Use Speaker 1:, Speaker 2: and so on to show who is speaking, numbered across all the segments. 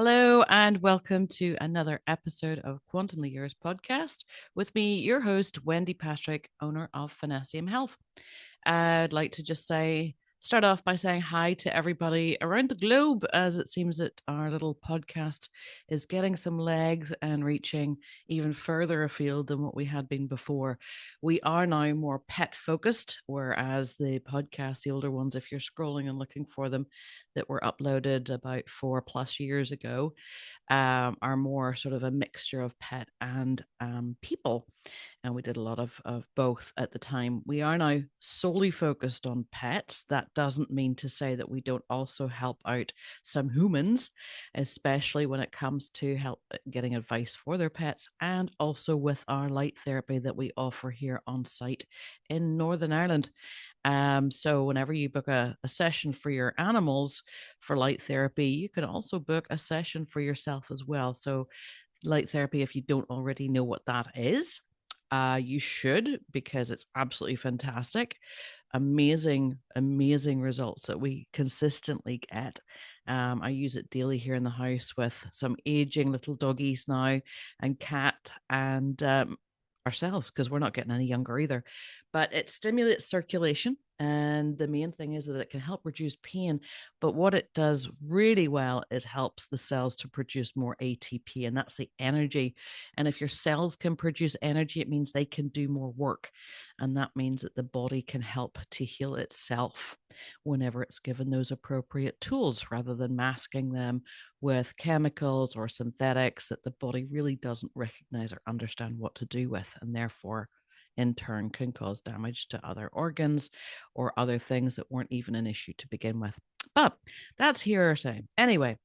Speaker 1: Hello and welcome to another episode of Quantumly Yours podcast with me, your host, Wendie Patrick, owner of Finessium Health. I'd like to just start off by saying hi to everybody around the globe, as it seems that our little podcast is getting some legs and reaching even further afield than what we had been before. We are now more pet focused, whereas the podcast, the older ones, if you're scrolling and looking for them, that were uploaded about 4+ years ago, are more sort of a mixture of pet and people. And we did a lot of both at the time. We are now solely focused on pets. That doesn't mean to say that we don't also help out some humans, especially when it comes to help getting advice for their pets, and also with our light therapy that we offer here on site in Northern Ireland. So whenever you book a session for your animals for light therapy, you can also book a session for yourself as well. So light therapy, if you don't already know what that is, you should, because it's absolutely fantastic. Amazing results that we consistently get. I use it daily here in the house with some aging little doggies now, and cat, and ourselves, because we're not getting any younger either. But it stimulates circulation, and the main thing is that it can help reduce pain. But what it does really well is helps the cells to produce more ATP, and that's the energy. And if your cells can produce energy, it means they can do more work, and that means that the body can help to heal itself whenever it's given those appropriate tools, rather than masking them with chemicals or synthetics that the body really doesn't recognize or understand what to do with, and therefore in turn can cause damage to other organs or other things that weren't even an issue to begin with. But that's hearsay. Anyway,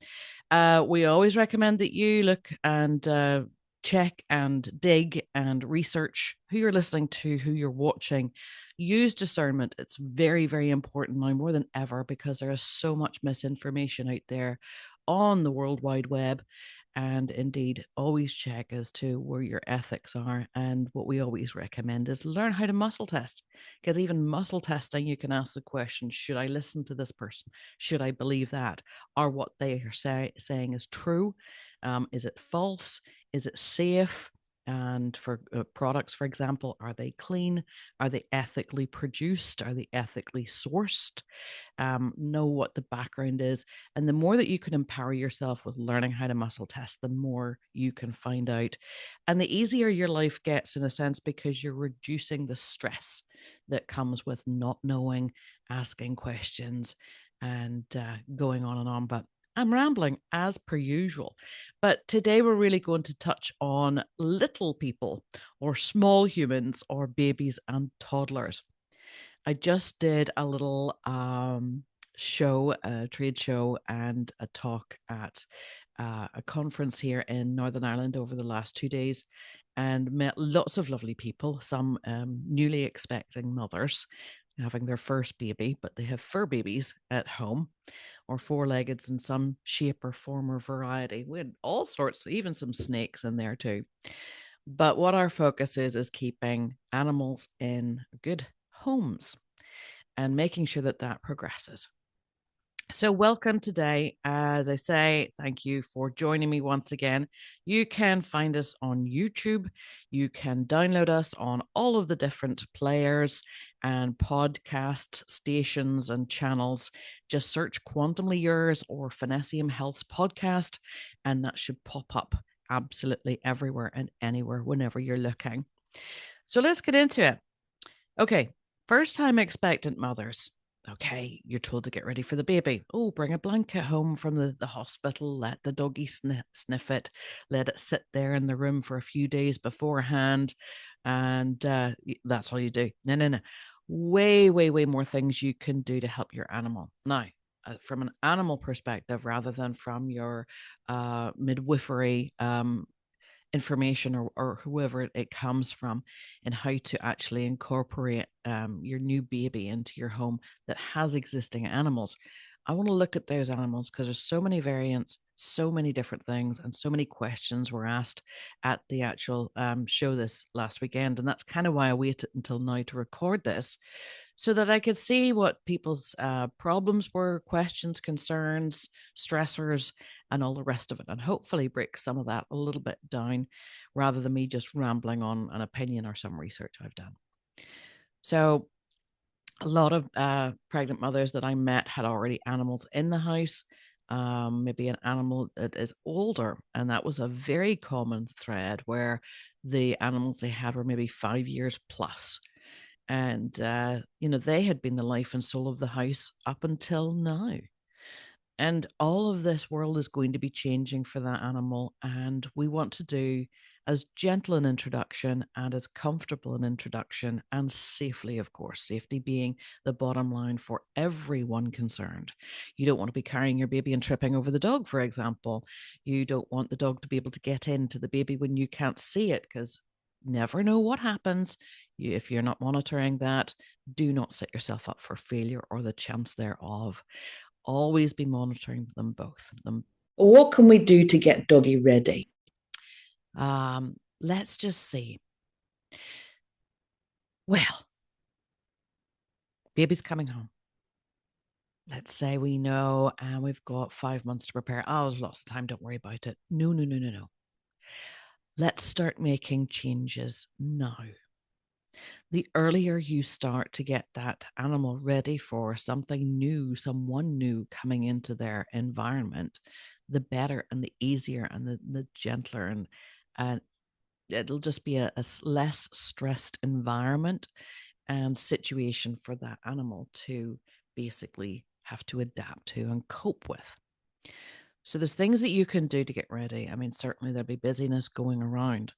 Speaker 1: we always recommend that you look and check and dig and research who you're listening to, who you're watching. Use discernment. It's very, very important now more than ever, because there is so much misinformation out there on the World Wide Web. And indeed, always check as to where your ethics are. And what we always recommend is learn how to muscle test, because even muscle testing, you can ask the question, should I listen to this person? Should I believe that? Are what they are saying is true? Is it false? Is it safe? And for products, for example, are they clean? Are they ethically produced? Are they ethically sourced? Know what the background is. And the more that you can empower yourself with learning how to muscle test, the more you can find out. And the easier your life gets, in a sense, because you're reducing the stress that comes with not knowing, asking questions, and going on and on. But I'm rambling as per usual. But today we're really going to touch on little people, or small humans, or babies and toddlers. I just did a little show, a trade show, and a talk at a conference here in Northern Ireland over the last 2 days, and met lots of lovely people, some newly expecting mothers having their first baby, but they have fur babies at home, or four-leggeds in some shape or form or variety. We had all sorts, even some snakes in there too. But what our focus is keeping animals in good homes and making sure that that progresses. So, welcome today. As I say, thank you for joining me once again. You can find us on YouTube. You can download us on all of the different players and podcast stations and channels. Just search Quantumly Yours or Finessium Health's podcast, and that should pop up absolutely everywhere and anywhere whenever you're looking. So, let's get into it. Okay, first time expectant mothers. Okay, you're told to get ready for the baby. Oh, bring a blanket home from the hospital. Let the doggy sniff it. Let it sit there in the room for a few days beforehand. And that's all you do. No. Way more things you can do to help your animal. Now, from an animal perspective, rather than from your midwifery information, or whoever it comes from, and how to actually incorporate your new baby into your home that has existing animals. I want to look at those animals because there's so many variants, so many different things, and so many questions were asked at the actual show this last weekend. And that's kind of why I waited until now to record this, so that I could see what people's problems were, questions, concerns, stressors, and all the rest of it, and hopefully break some of that a little bit down rather than me just rambling on an opinion or some research I've done. So a lot of pregnant mothers that I met had already animals in the house, maybe an animal that is older. And that was a very common thread where the animals they had were maybe 5 years plus. And, they had been the life and soul of the house up until now. And all of this world is going to be changing for that animal. And we want to do as gentle an introduction and as comfortable an introduction and safely, of course, safety being the bottom line for everyone concerned. You don't want to be carrying your baby and tripping over the dog, for example. You don't want the dog to be able to get into the baby when you can't see it, because never know what happens. If you're not monitoring that, do not set yourself up for failure or the chance thereof. Always be monitoring them both. What can we do to get doggy ready? Let's just see. Well, baby's coming home. Let's say we know and we've got 5 months to prepare. Oh, there's lots of time. Don't worry about it. No. Let's start making changes now. The earlier you start to get that animal ready for something new, someone new coming into their environment, the better and the easier and the gentler, and it'll just be a less stressed environment and situation for that animal to basically have to adapt to and cope with. So there's things that you can do to get ready. I mean, certainly there'll be busyness going around.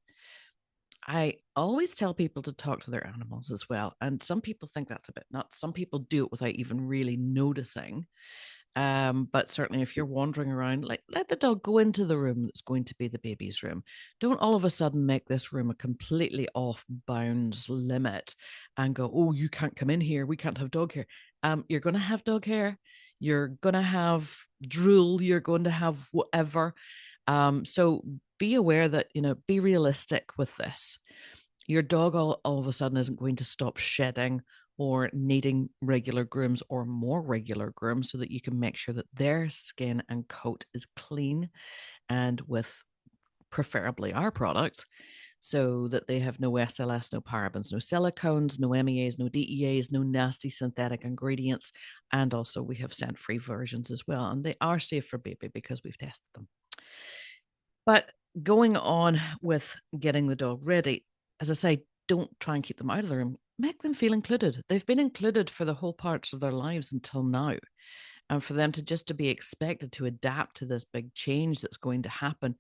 Speaker 1: I always tell people to talk to their animals as well. And some people think that's a bit nuts. Some people do it without even really noticing. But certainly if you're wandering around, like, let the dog go into the room that's going to be the baby's room. Don't all of a sudden make this room a completely off bounds limit and go, oh, you can't come in here. We can't have dog hair. You're going to have dog hair. You're going to have drool. You're going to have whatever. So be aware that, be realistic with this. Your dog all of a sudden isn't going to stop shedding or needing regular grooms or more regular grooms, so that you can make sure that their skin and coat is clean and with preferably our products, so that they have no SLS, no parabens, no silicones, no MEAs, no DEAs, no nasty synthetic ingredients. And also we have scent-free versions as well. And they are safe for baby because we've tested them. But going on with getting the dog ready, as I say, don't try and keep them out of the room. Make them feel included. They've been included for the whole parts of their lives until now. And for them to be expected to adapt to this big change that's going to happen,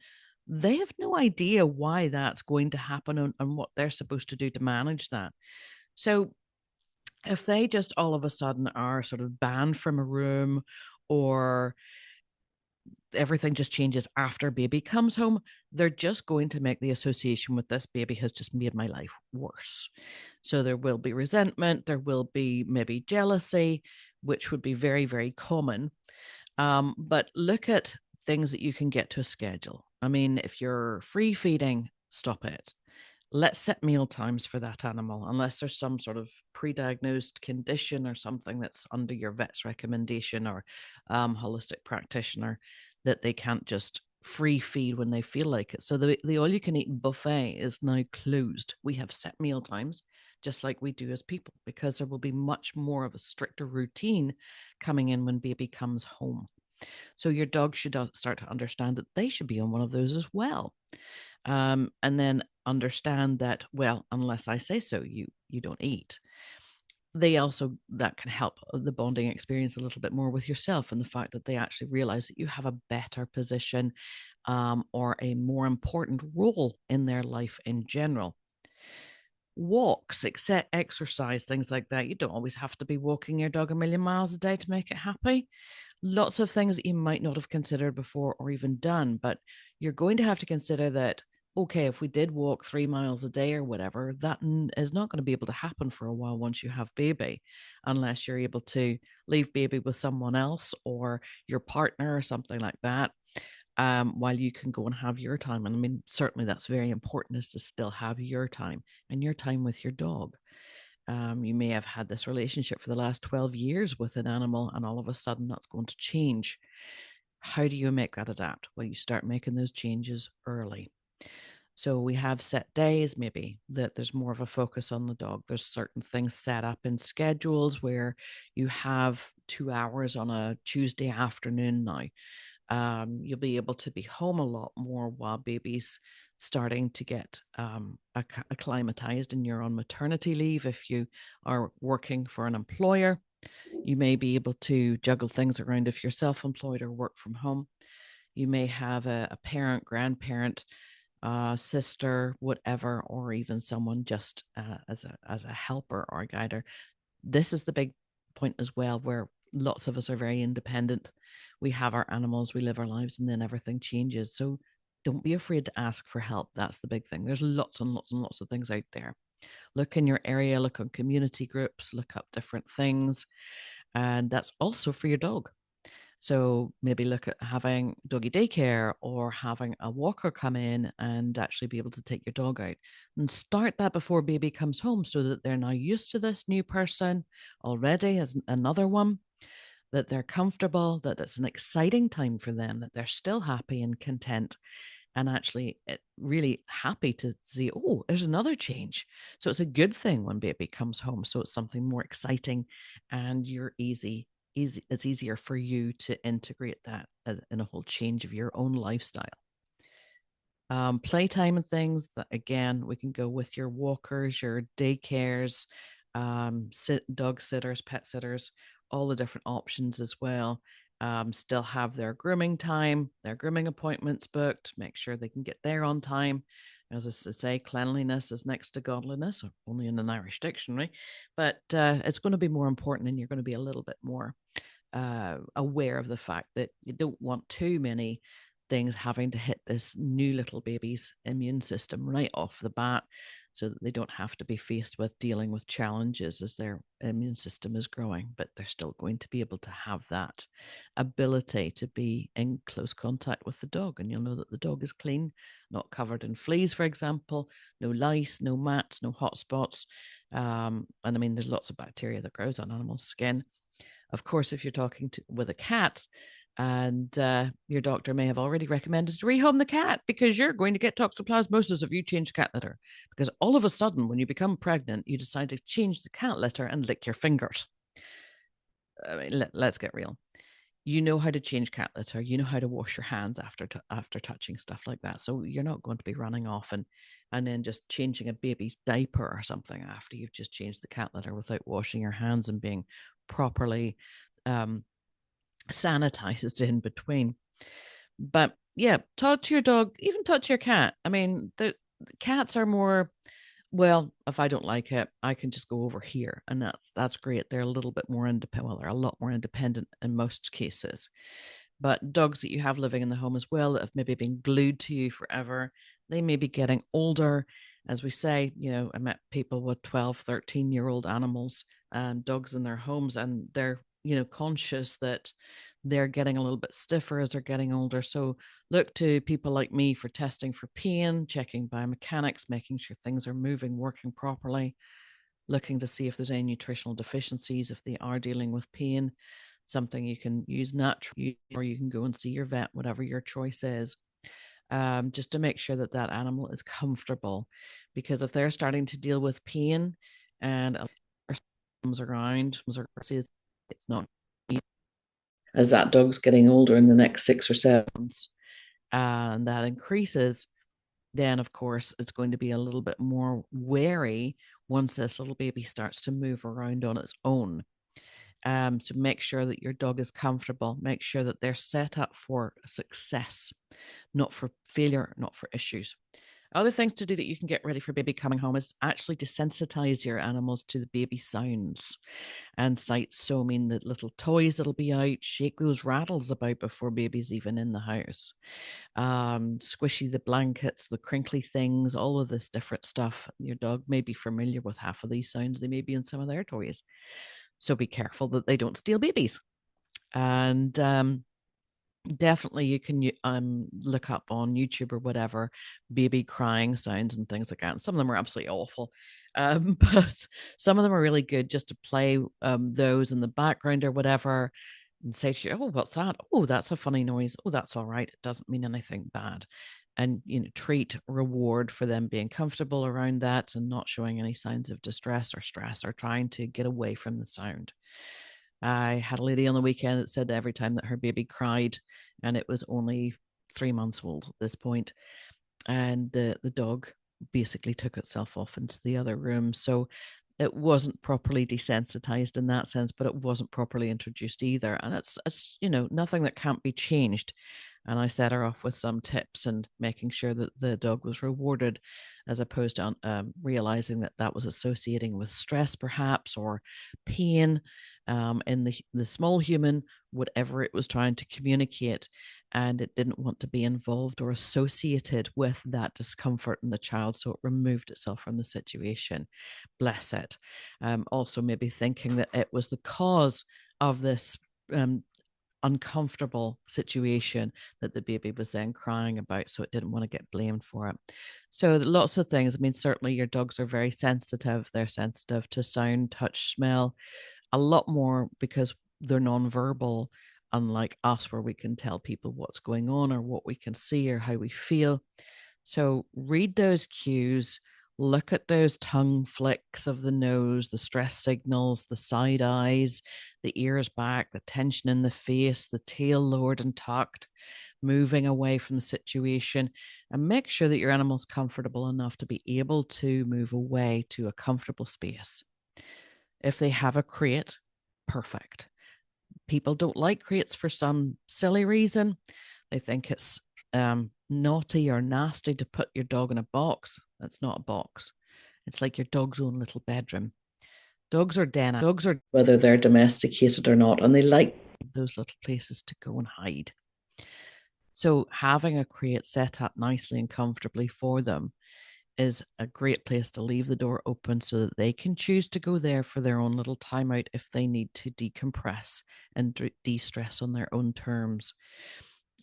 Speaker 1: they have no idea why that's going to happen and what they're supposed to do to manage that. So if they just all of a sudden are sort of banned from a room, or everything just changes after baby comes home, they're just going to make the association with this baby has just made my life worse. So there will be resentment, there will be maybe jealousy, which would be very, very common. But look at things that you can get to a schedule. I mean, if you're free feeding, stop it. Let's set meal times for that animal, unless there's some sort of pre-diagnosed condition or something that's under your vet's recommendation or holistic practitioner, that they can't just free feed when they feel like it. So the all-you-can-eat buffet is now closed. We have set meal times, just like we do as people, because there will be much more of a stricter routine coming in when baby comes home. So your dog should start to understand that they should be on one of those as well. And then understand that, well, unless I say so, you don't eat. That can help the bonding experience a little bit more with yourself, and the fact that they actually realize that you have a better position or a more important role in their life in general. Walks, exercise, things like that. You don't always have to be walking your dog a million miles a day to make it happy. Lots of things that you might not have considered before or even done, but you're going to have to consider that, okay, if we did walk 3 miles a day or whatever, that is not going to be able to happen for a while once you have baby, unless you're able to leave baby with someone else or your partner or something like that, while you can go and have your time. And I mean, certainly that's very important, is to still have your time and your time with your dog. You may have had this relationship for the last 12 years with an animal, and all of a sudden that's going to change. How do you make that adapt? Well, you start making those changes early. So we have set days, maybe that there's more of a focus on the dog. There's certain things set up in schedules where you have 2 hours on a Tuesday afternoon now. You'll be able to be home a lot more while baby's starting to get acclimatized and you're on maternity leave. If you are working for an employer, you may be able to juggle things around if you're self-employed or work from home. You may have a parent, grandparent, sister, whatever, or even someone just as a helper or a guider. This is the big point as well, where lots of us are very independent. We have our animals, we live our lives, and then everything changes. So don't be afraid to ask for help. That's the big thing. There's lots and lots and lots of things out there. Look in your area, look on community groups, look up different things. And that's also for your dog. So maybe look at having doggy daycare or having a walker come in and actually be able to take your dog out, and start that before baby comes home so that they're now used to this new person already as another one, that they're comfortable, that it's an exciting time for them, that they're still happy and content and actually really happy to see, oh, there's another change. So it's a good thing when baby comes home. So it's something more exciting and you're easy. It's easier for you to integrate that in a whole change of your own lifestyle. Playtime and things that, again, we can go with your walkers, your daycares, dog sitters, pet sitters, all the different options as well. Still have their grooming time, their grooming appointments booked, make sure they can get there on time. As I say, cleanliness is next to godliness, only in an Irish dictionary, but it's going to be more important, and you're going to be a little bit more aware of the fact that you don't want too many things having to hit this new little baby's immune system right off the bat, so that they don't have to be faced with dealing with challenges as their immune system is growing. But they're still going to be able to have that ability to be in close contact with the dog. And you'll know that the dog is clean, not covered in fleas, for example, no lice, no mats, no hot spots. And I mean, there's lots of bacteria that grows on animals' skin. Of course, if you're talking with a cat, and your doctor may have already recommended to rehome the cat because you're going to get toxoplasmosis if you change cat litter. Because all of a sudden, when you become pregnant, you decide to change the cat litter and lick your fingers. I mean, let's get real. You know how to change cat litter. You know how to wash your hands after touching stuff like that. So you're not going to be running off and then just changing a baby's diaper or something after you've just changed the cat litter without washing your hands and being properly sanitized in between. But yeah, talk to your dog, even talk to your cat. I mean, the cats are more, well, if I don't like it, I can just go over here, and that's great. They're a little bit more independent. Well, they're a lot more independent in most cases. But dogs that you have living in the home as well, that have maybe been glued to you forever, they may be getting older. As we say, I met people with 12, 13-year-old animals, dogs in their homes, and they're, conscious that they're getting a little bit stiffer as they're getting older. So look to people like me for testing for pain, checking biomechanics, making sure things are moving, working properly, looking to see if there's any nutritional deficiencies, if they are dealing with pain, something you can use naturally, or you can go and see your vet, whatever your choice is, just to make sure that that animal is comfortable. Because if they're starting to deal with pain and comes around, it's not, as that dog's getting older in the next 6 or 7 months, and that increases, then of course it's going to be a little bit more wary once this little baby starts to move around on its own. So make sure that your dog is comfortable. Make sure that they're set up for success, not for failure, not for issues. Other things to do that you can get ready for baby coming home is actually desensitize your animals to the baby sounds and sights. So, I mean, the little toys that'll be out, shake those rattles about before baby's even in the house. Squishy the blankets, the crinkly things, all of this different stuff. Your dog may be familiar with half of these sounds. They may be in some of their toys. So be careful that they don't steal babies. And definitely you can look up on YouTube or whatever baby crying sounds and things like that. And some of them are absolutely awful. But some of them are really good just to play those in the background or whatever, and say to you, oh, what's that? Oh, that's a funny noise. Oh, that's all right. It doesn't mean anything bad. And, treat, reward for them being comfortable around that and not showing any signs of distress or stress or trying to get away from the sound. I had a lady on the weekend that said that every time that her baby cried, and it was only 3 months old at this point, and the dog basically took itself off into the other room. So it wasn't properly desensitized in that sense, but it wasn't properly introduced either. And it's nothing that can't be changed. And I set her off with some tips and making sure that the dog was rewarded, as opposed to realizing that that was associating with stress, perhaps, or pain in the small human, whatever it was trying to communicate. And it didn't want to be involved or associated with that discomfort in the child. So it removed itself from the situation. Bless it. Also, maybe thinking that it was the cause of this uncomfortable situation that the baby was then crying about, so it didn't want to get blamed for it. So lots of things. I mean, certainly your dogs are very sensitive. They're sensitive to sound, touch, smell, a lot more because they're nonverbal, unlike us, where we can tell people what's going on or what we can see or how we feel. So read those cues, look at those tongue flicks of the nose, the stress signals, the side eyes, the ears back, the tension in the face, the tail lowered and tucked, moving away from the situation, and make sure that your animal's comfortable enough to be able to move away to a comfortable space. If they have a crate, perfect. People don't like crates for some silly reason. They think it's naughty or nasty to put your dog in a box. That's not a box. It's like your dog's own little bedroom. Dogs are den. Dogs are, whether they're domesticated or not, and they like those little places to go and hide. So having a crate set up nicely and comfortably for them is a great place to leave the door open so that they can choose to go there for their own little timeout if they need to decompress and de-stress on their own terms.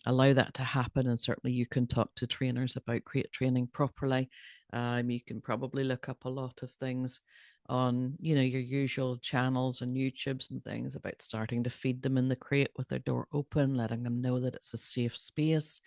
Speaker 1: Allow that to happen, and certainly you can talk to trainers about crate training properly. You can probably look up a lot of things on your usual channels and YouTubes and things about starting to feed them in the crate with their door open, letting them know that it's a safe space,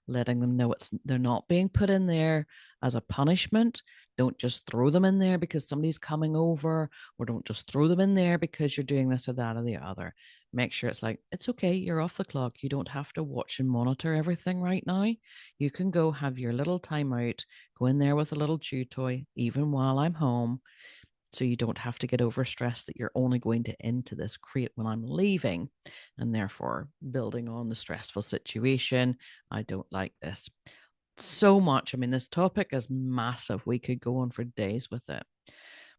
Speaker 1: letting them know they're not being put in there as a punishment. Don't just throw them in there because somebody's coming over, or don't just throw them in there because you're doing this or that or the other. Make sure it's like, it's okay, you're off the clock. You don't have to watch and monitor everything right now. You can go have your little timeout, go in there with a little chew toy, even while I'm home, so you don't have to get overstressed that you're only going to into this crate when I'm leaving, and therefore building on the stressful situation. I don't like this so much. I mean, this topic is massive. We could go on for days with it,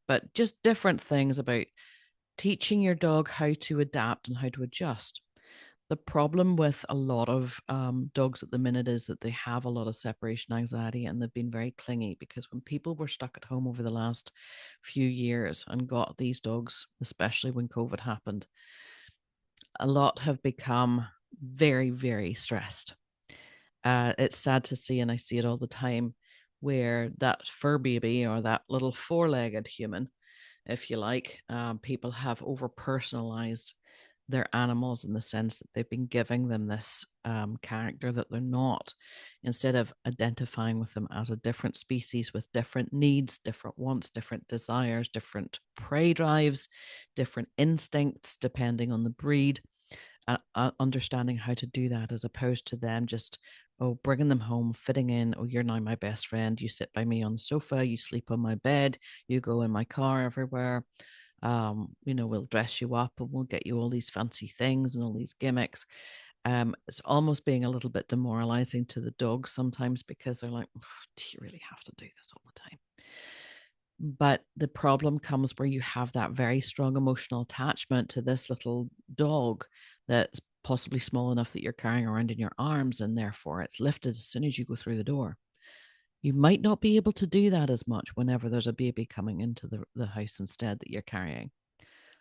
Speaker 1: but just different things about teaching your dog how to adapt and how to adjust. The problem with a lot of dogs at the minute is that they have a lot of separation anxiety, and they've been very clingy, because when people were stuck at home over the last few years and got these dogs, especially when COVID happened, a lot have become very, very stressed. It's sad to see, and I see it all the time, where that fur baby or that little four-legged human, if you like, people have over personalized their animals in the sense that they've been giving them this character that they're not, instead of identifying with them as a different species with different needs, different wants, different desires, different prey drives, different instincts depending on the breed. Understanding how to do that, as opposed to them just bringing them home, fitting in. Oh, you're now my best friend. You sit by me on the sofa. You sleep on my bed. You go in my car everywhere. We'll dress you up and we'll get you all these fancy things and all these gimmicks. It's almost being a little bit demoralizing to the dogs sometimes, because they're like, do you really have to do this all the time? But the problem comes where you have that very strong emotional attachment to this little dog that's possibly small enough that you're carrying around in your arms, and therefore it's lifted as soon as you go through the door. You might not be able to do that as much whenever there's a baby coming into the house instead that you're carrying.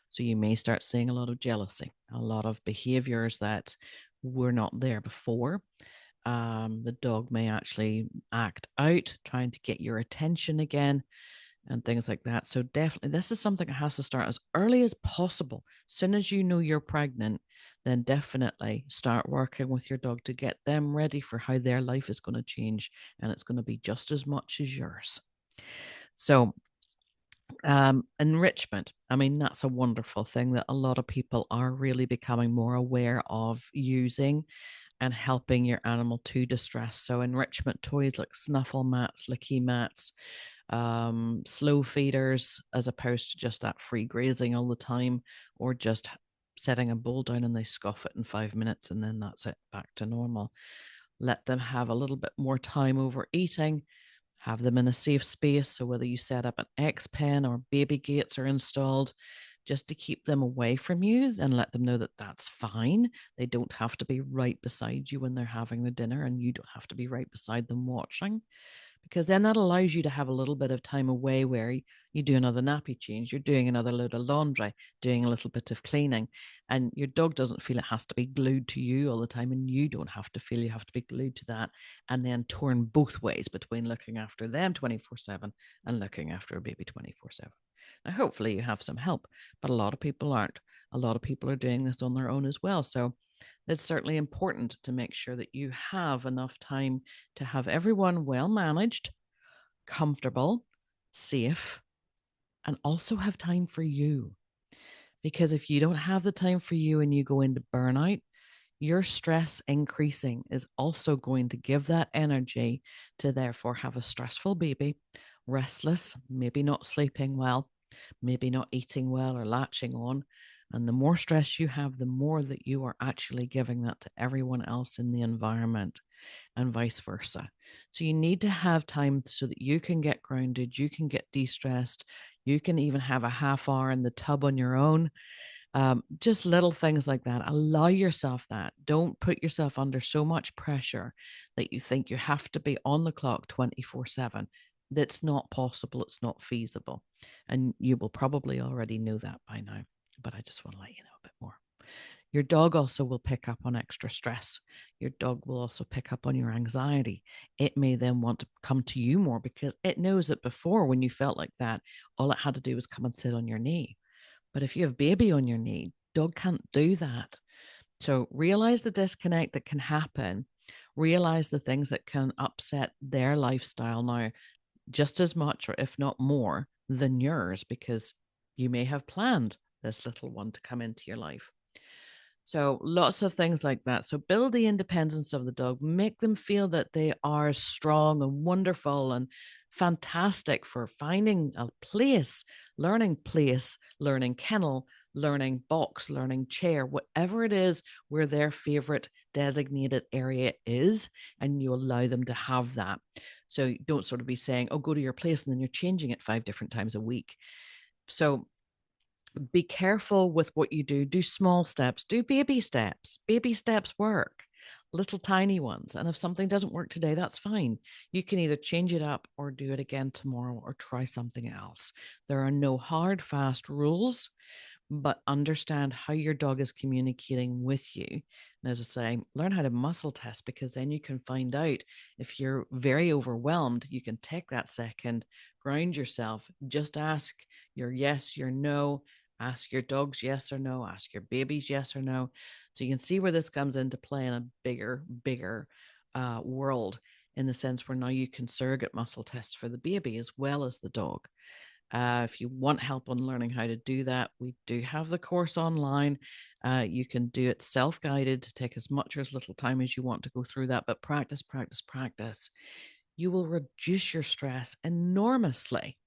Speaker 1: So you may start seeing a lot of jealousy, a lot of behaviors that were not there before. The dog may actually act out, trying to get your attention again. and things like that. So definitely this is something that has to start as early as possible. As soon as you know you're pregnant, then definitely start working with your dog to get them ready for how their life is going to change, and it's going to be just as much as yours. So enrichment, I mean, that's a wonderful thing that a lot of people are really becoming more aware of using and helping your animal to distress. So enrichment toys like snuffle mats, licky mats, slow feeders, as opposed to just that free grazing all the time, or just setting a bowl down and they scoff it in 5 minutes and then that's it, back to normal. Let them have a little bit more time over eating. Have them in a safe space. So whether you set up an X pen or baby gates are installed, just to keep them away from you and let them know that that's fine. They don't have to be right beside you when they're having the dinner, and you don't have to be right beside them watching, because then that allows you to have a little bit of time away where you do another nappy change, you're doing another load of laundry, doing a little bit of cleaning, and your dog doesn't feel it has to be glued to you all the time, and you don't have to feel you have to be glued to that, and then torn both ways between looking after them 24/7 and looking after a baby 24/7. Now, hopefully you have some help, but a lot of people aren't. A lot of people are doing this on their own as well. So it's certainly important to make sure that you have enough time to have everyone well managed, comfortable, safe, and also have time for you. Because if you don't have the time for you and you go into burnout, your stress increasing is also going to give that energy to therefore have a stressful baby, restless, maybe not sleeping well, maybe not eating well or latching on. And the more stress you have, the more that you are actually giving that to everyone else in the environment, and vice versa. So you need to have time so that you can get grounded, you can get de-stressed, you can even have a half hour in the tub on your own. Just little things like that. Allow yourself that. Don't put yourself under so much pressure that you think you have to be on the clock 24/7. That's not possible. It's not feasible. And you will probably already know that by now, but I just want to let you know a bit more. Your dog also will pick up on extra stress. Your dog will also pick up on your anxiety. It may then want to come to you more because it knows that before, when you felt like that, all it had to do was come and sit on your knee. But if you have baby on your knee, dog can't do that. So realize the disconnect that can happen. Realize the things that can upset their lifestyle now just as much, or if not more, than yours, because you may have planned this little one to come into your life. So lots of things like that. So build the independence of the dog, make them feel that they are strong and wonderful and fantastic for finding a place, learning kennel, learning box, learning chair, whatever it is where their favorite designated area is, and you allow them to have that. So you don't sort of be saying, oh, go to your place, and then you're changing it 5 different times a week. So be careful with what you do. Do small steps, do baby steps. Baby steps work, little tiny ones. And if something doesn't work today, that's fine. You can either change it up or do it again tomorrow or try something else. There are no hard, fast rules, but understand how your dog is communicating with you. And as I say, learn how to muscle test, because then you can find out if you're very overwhelmed. You can take that second, ground yourself, just ask your yes, your no, ask your dogs yes or no, ask your babies yes or no. So you can see where this comes into play in a bigger world, in the sense where now you can surrogate muscle tests for the baby as well as the dog. If you want help on learning how to do that, we do have the course online. You can do it self-guided to take as much or as little time as you want to go through that, but practice, practice, practice. You will reduce your stress enormously,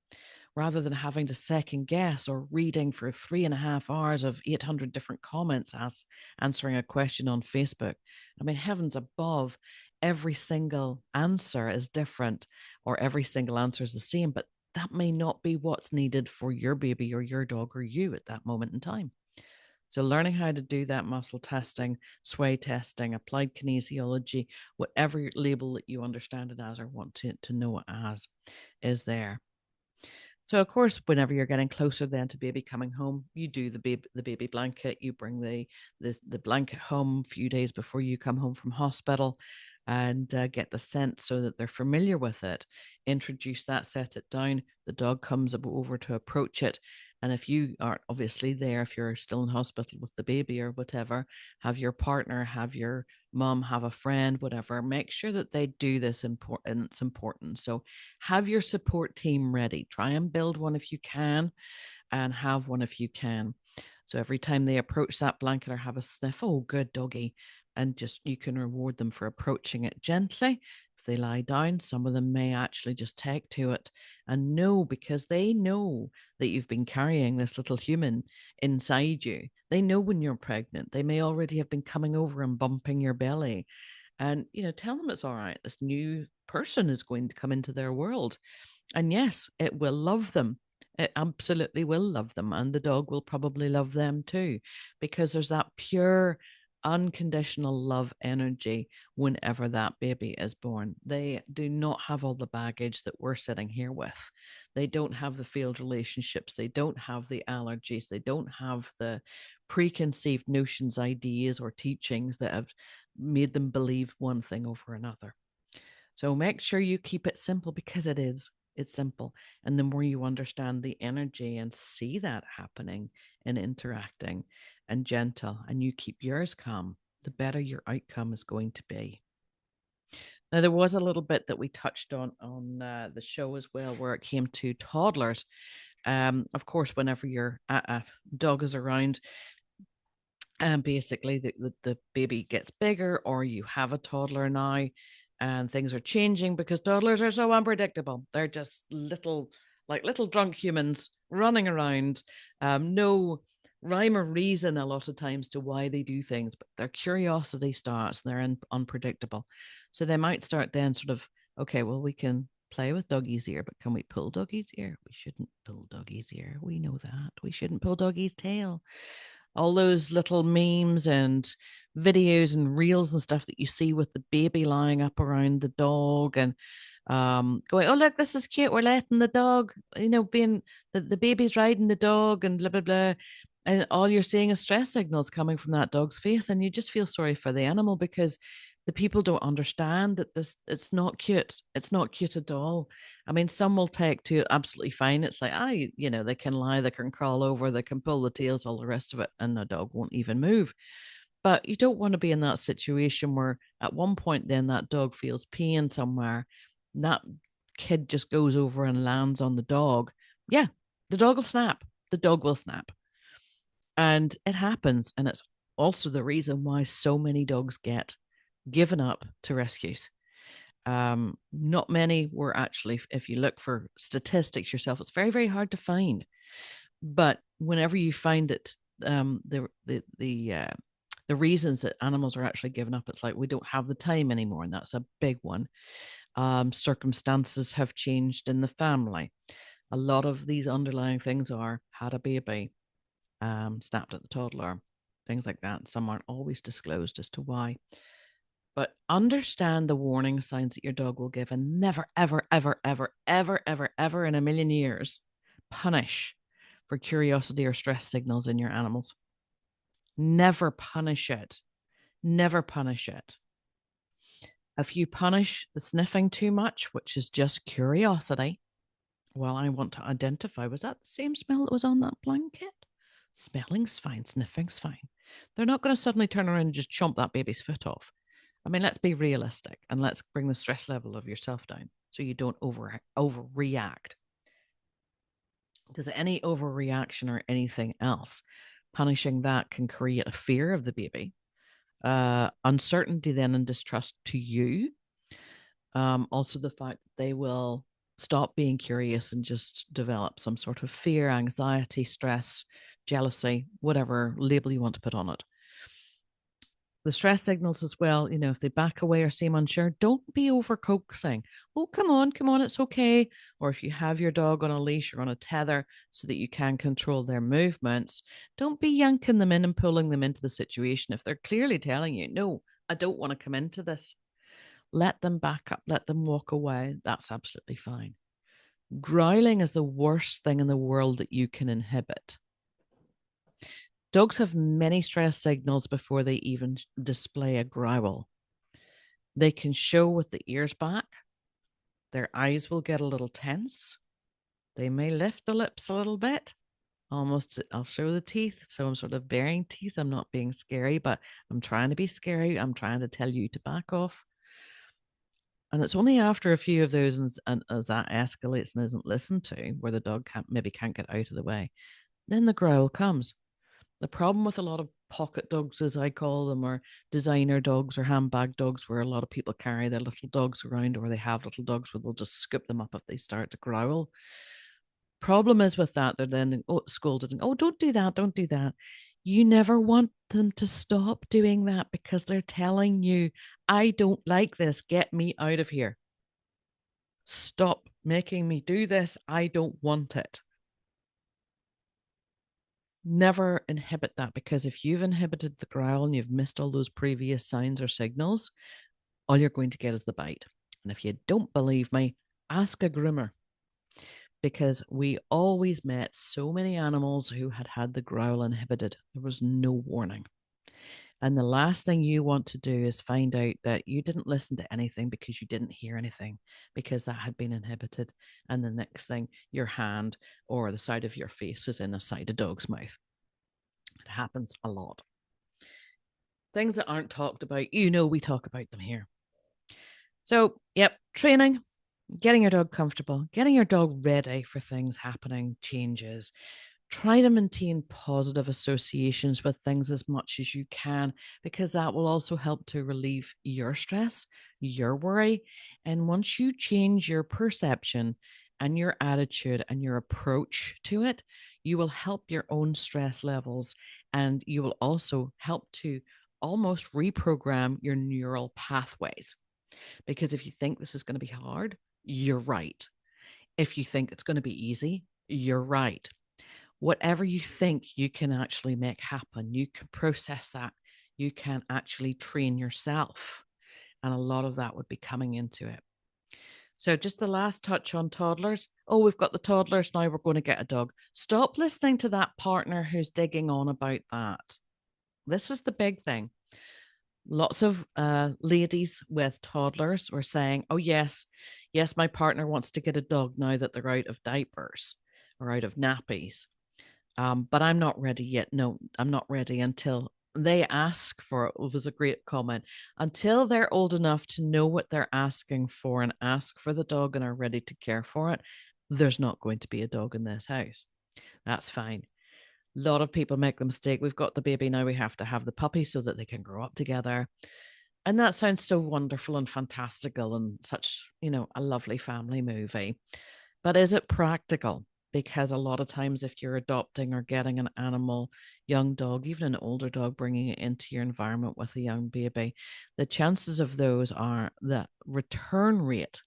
Speaker 1: rather than having to second guess or reading for 3.5 hours of 800 different comments as answering a question on Facebook. I mean, heavens above, every single answer is different, or every single answer is the same, but that may not be what's needed for your baby or your dog or you at that moment in time. So learning how to do that muscle testing, sway testing, applied kinesiology, whatever label that you understand it as or want to know it as, is there. So of course, whenever you're getting closer then to baby coming home, you do the baby blanket. You bring the blanket home a few days before you come home from hospital. and get the scent so that they're familiar with it. Introduce that, set it down. The dog comes over to approach it. And if you are obviously there, if you're still in hospital with the baby or whatever, have your partner, have your mom, have a friend, whatever, make sure that they do this important. It's important. So have your support team ready. Try and build one if you can, and have one if you can. So every time they approach that blanket or have a sniff, oh, good doggy. And just you can reward them for approaching it gently. If they lie down, some of them may actually just take to it and know, because they know that you've been carrying this little human inside you. They know when you're pregnant. They may already have been coming over and bumping your belly. And, tell them it's all right. This new person is going to come into their world. And yes, it will love them. It absolutely will love them. And the dog will probably love them too, because there's that pure, unconditional love energy whenever that baby is born. They do not have all the baggage that we're sitting here with. They don't have the failed relationships. They don't have the allergies. They don't have the preconceived notions, ideas, or teachings that have made them believe one thing over another. So make sure you keep it simple, because it is. It's simple. And the more you understand the energy and see that happening and interacting and gentle, and you keep yours calm, the better your outcome is going to be. Now, there was a little bit that we touched on the show as well, where it came to toddlers. Of course, whenever your dog is around, and basically the baby gets bigger, or you have a toddler now, and things are changing because toddlers are so unpredictable. They're just little drunk humans running around. No rhyme or reason a lot of times to why they do things, but their curiosity starts and they're unpredictable. So they might start then sort of, okay, well, we can play with doggy's ear, but can we pull doggy's ear? We shouldn't pull doggy's ear. We know that. We shouldn't pull doggy's tail. All those little memes and videos and reels and stuff that you see with the baby lying up around the dog and going, oh, look, this is cute. We're letting the dog, being the baby's riding the dog and blah, blah, blah. And all you're seeing is stress signals coming from that dog's face. And you just feel sorry for the animal, because the people don't understand that it's not cute. It's not cute at all. I mean, some will take to it absolutely fine. It's like, they can lie, they can crawl over, they can pull the tails, all the rest of it, and the dog won't even move. But you don't want to be in that situation where at one point then that dog feels pain somewhere, and that kid just goes over and lands on the dog. Yeah, the dog will snap. The dog will snap. And it happens. And it's also the reason why so many dogs get given up to rescues. Not many were actually, if you look for statistics yourself, it's very, very hard to find. But whenever you find it, the reasons that animals are actually given up, it's like we don't have the time anymore, and that's a big one. Circumstances have changed in the family. A lot of these underlying things are had a baby, snapped at the toddler, things like that. Some aren't always disclosed as to why. But understand the warning signs that your dog will give, and never, ever, ever, ever, ever, ever, ever in a million years punish for curiosity or stress signals in your animals. Never punish it. Never punish it. If you punish the sniffing too much, which is just curiosity, well, I want to identify, was that the same smell that was on that blanket? Smelling's fine, sniffing's fine. They're not going to suddenly turn around and just chomp that baby's foot off. I mean, let's be realistic, and let's bring the stress level of yourself down so you don't overreact. Because any overreaction or anything else, punishing that can create a fear of the baby, uncertainty then and distrust to you. Also the fact that they will stop being curious and just develop some sort of fear, anxiety, stress, jealousy, whatever label you want to put on it. The stress signals as well, if they back away or seem unsure, don't be over coaxing. Oh, come on, it's okay. Or if you have your dog on a leash or on a tether so that you can control their movements, don't be yanking them in and pulling them into the situation. If they're clearly telling you, no, I don't want to come into this, let them back up, let them walk away. That's absolutely fine. Growling is the worst thing in the world that you can inhibit. Dogs have many stress signals before they even display a growl. They can show with the ears back. Their eyes will get a little tense. They may lift the lips a little bit. Almost, I'll show the teeth. So I'm sort of baring teeth. I'm not being scary, but I'm trying to be scary. I'm trying to tell you to back off. And it's only after a few of those and as that escalates and isn't listened to, where the dog can't get out of the way, then the growl comes. The problem with a lot of pocket dogs, as I call them, or designer dogs or handbag dogs, where a lot of people carry their little dogs around, or they have little dogs where they'll just scoop them up if they start to growl. Problem is with that, they're then scolded and, oh, don't do that, don't do that. You never want them to stop doing that because they're telling you, I don't like this, get me out of here. Stop making me do this, I don't want it. Never inhibit that, because if you've inhibited the growl and you've missed all those previous signs or signals, all you're going to get is the bite. And if you don't believe me, ask a groomer, because we always met so many animals who had the growl inhibited. There was no warning. And the last thing you want to do is find out that you didn't listen to anything because you didn't hear anything, because that had been inhibited. And the next thing, your hand or the side of your face is in a side of dog's mouth. It happens a lot. Things that aren't talked about, we talk about them here. So, yep, training, getting your dog comfortable, getting your dog ready for things happening, changes. Try to maintain positive associations with things as much as you can, because that will also help to relieve your stress, your worry. And once you change your perception and your attitude and your approach to it, you will help your own stress levels, and you will also help to almost reprogram your neural pathways. Because if you think this is going to be hard, you're right. If you think it's going to be easy, you're right. Whatever you think you can actually make happen, you can process that. You can actually train yourself. And a lot of that would be coming into it. So, just the last touch on toddlers. Oh, we've got the toddlers. Now we're going to get a dog. Stop listening to that partner who's digging on about that. This is the big thing. Lots of ladies with toddlers were saying, oh, yes, my partner wants to get a dog now that they're out of diapers or out of nappies. But I'm not ready yet. No, I'm not ready until they ask for it. It was a great comment. Until they're old enough to know what they're asking for and ask for the dog and are ready to care for it, there's not going to be a dog in this house. That's fine. A lot of people make the mistake. We've got the baby, now we have to have the puppy so that they can grow up together. And that sounds so wonderful and fantastical and such, a lovely family movie. But is it practical? Because a lot of times, if you're adopting or getting an animal, young dog, even an older dog, bringing it into your environment with a young baby, the chances of those are the return rate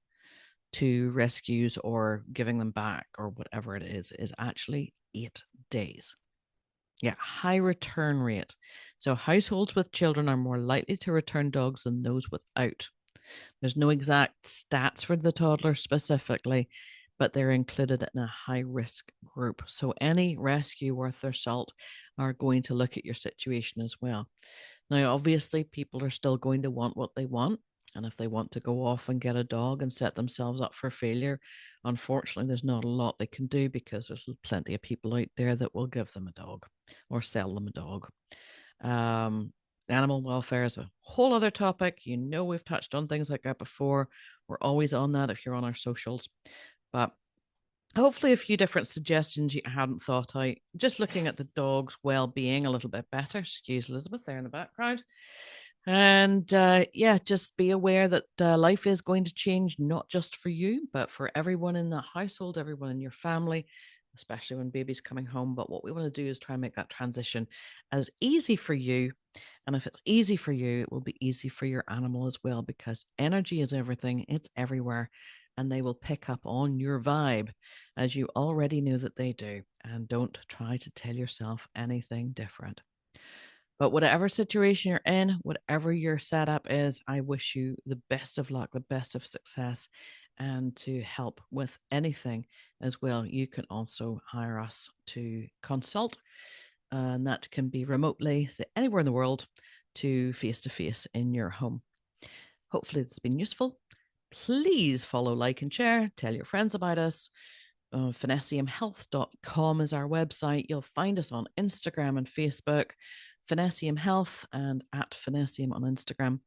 Speaker 1: to rescues or giving them back or whatever it is actually 8 days. Yeah, high return rate. So households with children are more likely to return dogs than those without. There's no exact stats for the toddler specifically, but they're included in a high risk group. So any rescue worth their salt are going to look at your situation as well. Now, obviously, people are still going to want what they want. And if they want to go off and get a dog and set themselves up for failure, unfortunately, there's not a lot they can do, because there's plenty of people out there that will give them a dog or sell them a dog. Animal welfare is a whole other topic. We've touched on things like that before. We're always on that if you're on our socials. But hopefully a few different suggestions you hadn't thought out. Just looking at the dog's well-being a little bit better. Excuse Elizabeth there in the background. And just be aware that life is going to change, not just for you, but for everyone in the household, everyone in your family, especially when baby's coming home. But what we want to do is try and make that transition as easy for you. And if it's easy for you, it will be easy for your animal as well, because energy is everything. It's everywhere. And they will pick up on your vibe, as you already know that they do. And don't try to tell yourself anything different. But whatever situation you're in, whatever your setup is, I wish you the best of luck, the best of success. And to help with anything as well, you can also hire us to consult. And that can be remotely, so anywhere in the world, to face in your home. Hopefully it's been useful. Please follow, like, and share. Tell your friends about us. Finessiumhealth.com is our website. You'll find us on Instagram and Facebook, Finessium Health and at Finessium on Instagram.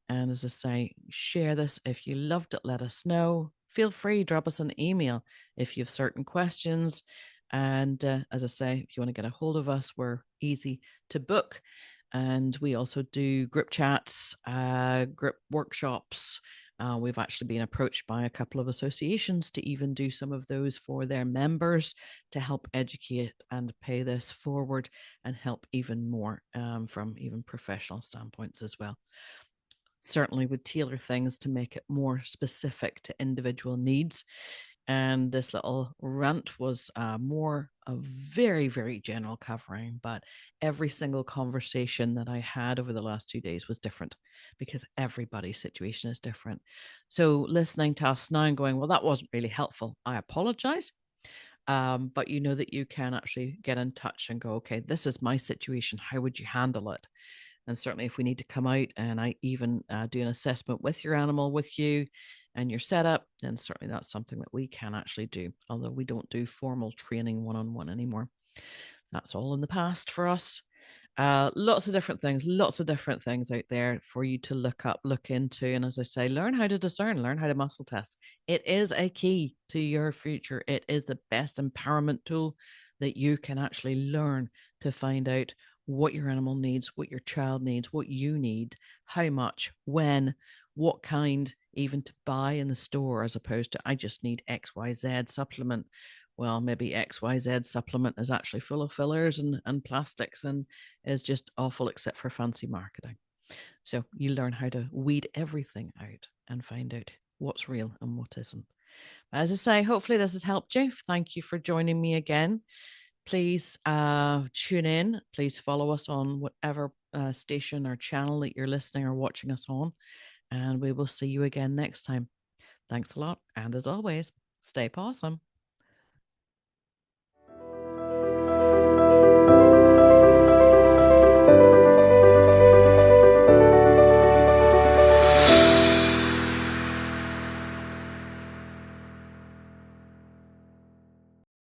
Speaker 1: And as I say, share this. If you loved it, let us know. Feel free, drop us an email if you have certain questions. And as I say, if you want to get a hold of us, we're easy to book. And we also do group chats, group workshops. We've actually been approached by a couple of associations to even do some of those for their members to help educate and pay this forward and help even more from even professional standpoints as well. Certainly would tailor things to make it more specific to individual needs. And this little rant was more a very, very general covering, but every single conversation that I had over the last 2 days was different because everybody's situation is different. So listening to us now and going, well, that wasn't really helpful. I apologize. But you know that you can actually get in touch and go, okay, this is my situation. How would you handle it? And certainly, if we need to come out and I even do an assessment with your animal, with you and your setup, then certainly that's something that we can actually do. Although we don't do formal training one-on-one anymore. That's all in the past for us. Lots of different things out there for you to look up, look into. And as I say, learn how to discern, learn how to muscle test. It is a key to your future. It is the best empowerment tool that you can actually learn to find out what your animal needs, what your child needs, what you need, how much, when, what kind, even to buy in the store, as opposed to I just need XYZ supplement. Well, maybe XYZ supplement is actually full of fillers and plastics and is just awful except for fancy marketing. So you learn how to weed everything out and find out what's real and what isn't. As I say, hopefully this has helped you. Thank you for joining me again. Please tune in. Please follow us on whatever station or channel that you're listening or watching us on. And we will see you again next time. Thanks a lot. And as always, stay pawsome.